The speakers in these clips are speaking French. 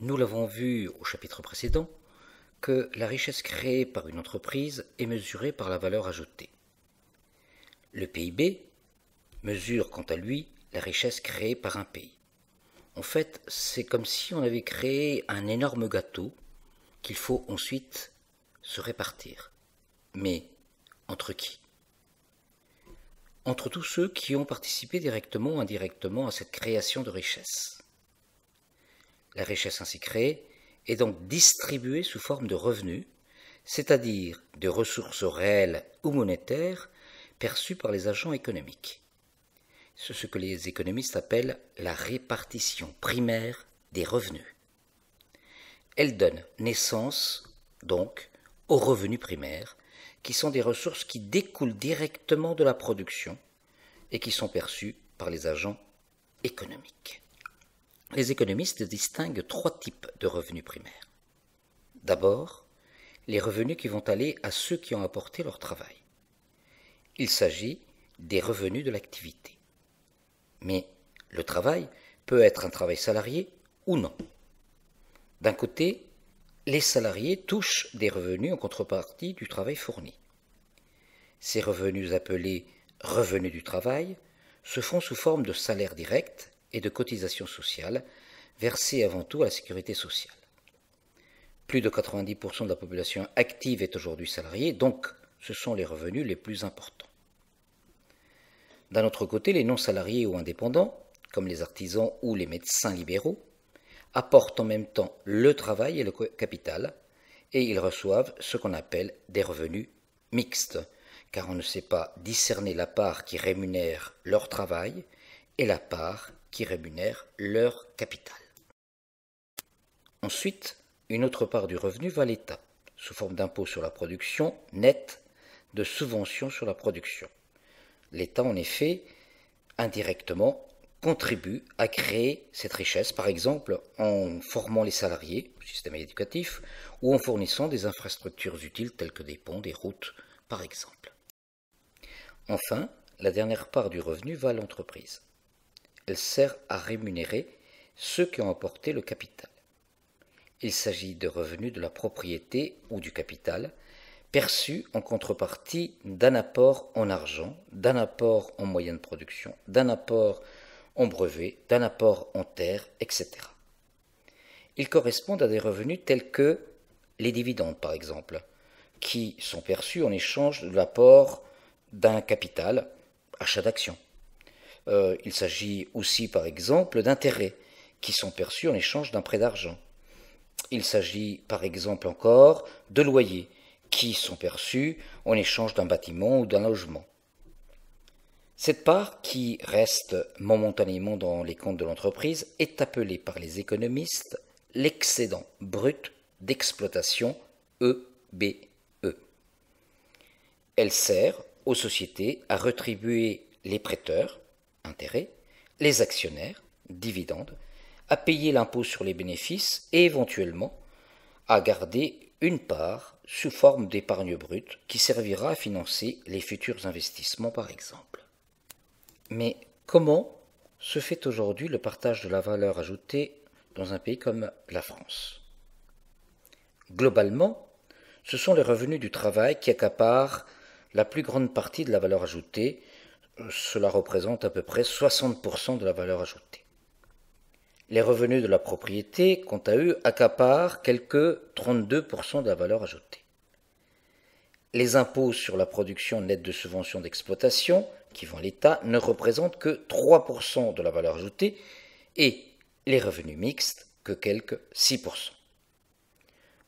Nous l'avons vu au chapitre précédent que la richesse créée par une entreprise est mesurée par la valeur ajoutée. Le PIB mesure quant à lui la richesse créée par un pays. En fait, c'est comme si on avait créé un énorme gâteau qu'il faut ensuite se répartir. Mais entre qui? Entre tous ceux qui ont participé directement ou indirectement à cette création de richesse. La richesse ainsi créée est donc distribuée sous forme de revenus, c'est-à-dire de ressources réelles ou monétaires perçues par les agents économiques. C'est ce que les économistes appellent la répartition primaire des revenus. Elle donne naissance, donc, aux revenus primaires, qui sont des ressources qui découlent directement de la production et qui sont perçues par les agents économiques. Les économistes distinguent trois types de revenus primaires. D'abord, les revenus qui vont aller à ceux qui ont apporté leur travail. Il s'agit des revenus de l'activité. Mais le travail peut être un travail salarié ou non. D'un côté, les salariés touchent des revenus en contrepartie du travail fourni. Ces revenus appelés revenus du travail se font sous forme de salaire direct et de cotisations sociales versées avant tout à la sécurité sociale. Plus de 90% de la population active est aujourd'hui salariée, donc ce sont les revenus les plus importants. D'un autre côté, les non-salariés ou indépendants, comme les artisans ou les médecins libéraux, apportent en même temps le travail et le capital, et ils reçoivent ce qu'on appelle des revenus mixtes, car on ne sait pas discerner la part qui rémunère leur travail et la part qui rémunère leur capital. Ensuite, une autre part du revenu va à l'État, sous forme d'impôt sur la production nette, de subventions sur la production. L'État, en effet, indirectement, contribue à créer cette richesse, par exemple en formant les salariés au système éducatif ou en fournissant des infrastructures utiles telles que des ponts, des routes, par exemple. Enfin, la dernière part du revenu va à l'entreprise. Elle sert à rémunérer ceux qui ont apporté le capital. Il s'agit de revenus de la propriété ou du capital, perçus en contrepartie d'un apport en argent, d'un apport en moyens de production, d'un apport en brevets, d'un apport en terres, etc. Ils correspondent à des revenus tels que les dividendes, par exemple, qui sont perçus en échange de l'apport d'un capital, achat d'actions. Il s'agit aussi, par exemple, d'intérêts qui sont perçus en échange d'un prêt d'argent. Il s'agit, par exemple, encore de loyers qui sont perçus en échange d'un bâtiment ou d'un logement. Cette part, qui reste momentanément dans les comptes de l'entreprise, est appelée par les économistes l'excédent brut d'exploitation, EBE. Elle sert aux sociétés à rétribuer les prêteurs, intérêts, les actionnaires, dividendes, à payer l'impôt sur les bénéfices et éventuellement à garder une part sous forme d'épargne brute qui servira à financer les futurs investissements par exemple. Mais comment se fait aujourd'hui le partage de la valeur ajoutée dans un pays comme la France? Globalement, ce sont les revenus du travail qui accaparent la plus grande partie de la valeur ajoutée. Cela représente à peu près 60% de la valeur ajoutée. Les revenus de la propriété, quant à eux, accaparent quelque 32% de la valeur ajoutée. Les impôts sur la production nette de subventions d'exploitation, qui vont à l'État, ne représentent que 3% de la valeur ajoutée et les revenus mixtes que quelque 6%.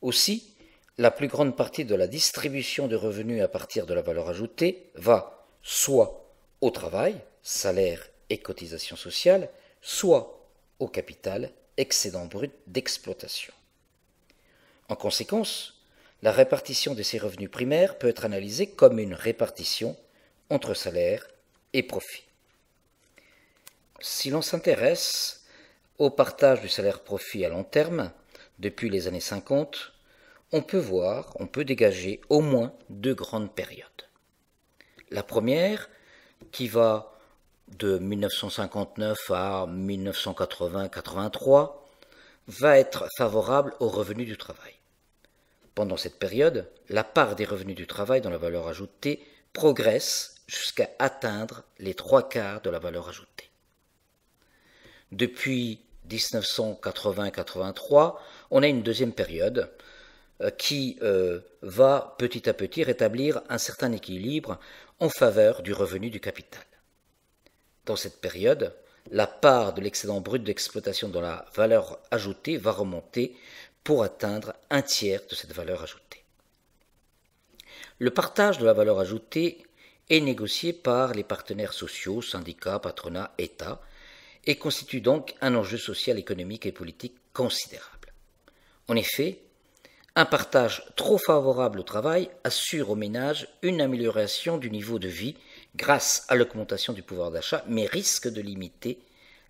Aussi, la plus grande partie de la distribution de revenus à partir de la valeur ajoutée va soit au travail, salaire et cotisations sociales, soit au capital, excédent brut d'exploitation. En conséquence, la répartition de ces revenus primaires peut être analysée comme une répartition entre salaire et profit. Si l'on s'intéresse au partage du salaire-profit à long terme, depuis les années 50, on peut dégager au moins deux grandes périodes. La première, qui va de 1959 à 1980-83, va être favorable aux revenus du travail. Pendant cette période, la part des revenus du travail dans la valeur ajoutée progresse jusqu'à atteindre les 3/4 de la valeur ajoutée. Depuis 1980-83, on a une deuxième période qui va petit à petit rétablir un certain équilibre en faveur du revenu du capital. Dans cette période, la part de l'excédent brut d'exploitation dans la valeur ajoutée va remonter pour atteindre 1/3 de cette valeur ajoutée. Le partage de la valeur ajoutée est négocié par les partenaires sociaux, syndicats, patronat, État, et constitue donc un enjeu social, économique et politique considérable. En effet, un partage trop favorable au travail assure aux ménages une amélioration du niveau de vie grâce à l'augmentation du pouvoir d'achat, mais risque de limiter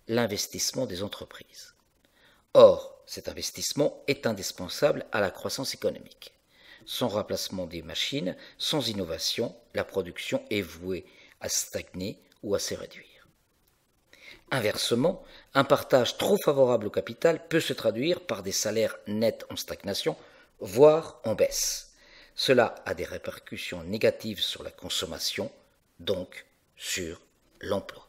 l'investissement des entreprises. Or, cet investissement est indispensable à la croissance économique. Sans remplacement des machines, sans innovation, la production est vouée à stagner ou à se réduire. Inversement, un partage trop favorable au capital peut se traduire par des salaires nets en stagnation, voire en baisse. Cela a des répercussions négatives sur la consommation, donc sur l'emploi.